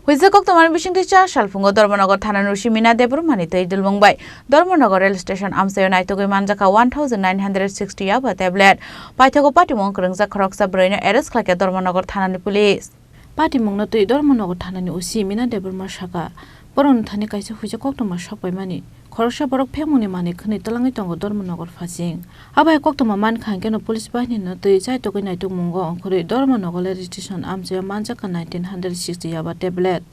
Hoijak Koktwmani bisingtwi Chasal Phungo Dharmanagar Thanani Mina Debbarma Twidulmung bai Dharmanagar rail station Amchaio Naitogwi Manjakha 1960 Yaba tablet Paithago Patimungo Khorang Khoroksa Bwrwino arrest Khlaikha Dharmanagar Thanani police Patimungo tui Dharmanagar Thanani usi Mina Debbarma shaka Bwrwino thani kaisa Hoijak Koktwmani shokbaimani Khoroksa borok phemuni mani khni talangi tongo Dharmanagar fasing Abohaikhe Koktwmani man khangkeno police bahini no tui Naitogwi Naitogmungo onkhuri Dharmanagar rail station Amchaio Manjakha 1960 Yaba tablet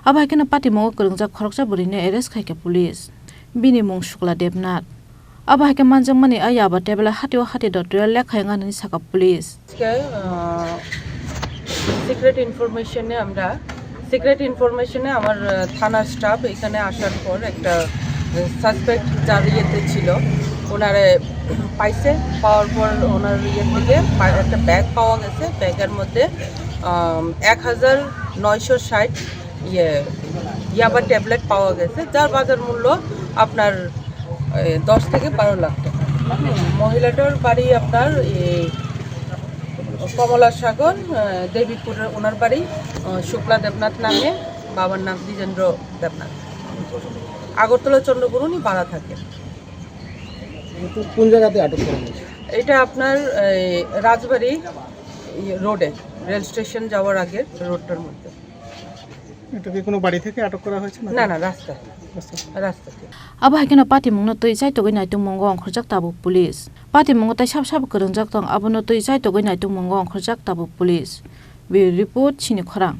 Abohaikhe no Patimungo Kwrwngjak Khoroksa Bwrwino arrest khaikha police bini mung shukla debnat Abohaikhe manjakmani Yaba tablet hatio hati dotreal lekha ngani saka police secret ইনফরমেশনে আমার থানার staff এখানে আসার পর একটা suspect যার ইয়েতে ছিল ওনারে পাওয়ার পর ওনার ইয়ে থেকে একটা ব্যাগ পাওয়া গেছে ব্যাগের মধ্যে 1960 ইয়াবা ট্যাবলেট পাওয়া গেছে যার বাজার মূল্য আপনার 10 থেকে 12 লাখ টাকা মহিলাটার বাড়ি আপনার কমলা সাগর দেবীপুরের ওনার বাড়ি শুক্লা দেবনাথ নামে বাবার নাম দ্বিজেন্দ্র দেবনাথ আগরতলা চন্দ্রগুরুনি ভাড়া থাকে কোন জায়গাতে আটক করা হয়েছে এটা আপনার রাজবাড়ি রোডে রেল স্টেশন যাওয়ার আগে রোডটার মধ্যে এটা কি কোনো বাড়ি থেকে আটক করা হয়েছে না না রাস্তা Abohaikhe no Patimungo tui Naitogwi Naitogmungo onkhorjak tabuk police Patimungo tai sab Kwrwngjak tong abono tui Naitogwi Naitogmungo onkhorjak tabuk police Report Chini Khorang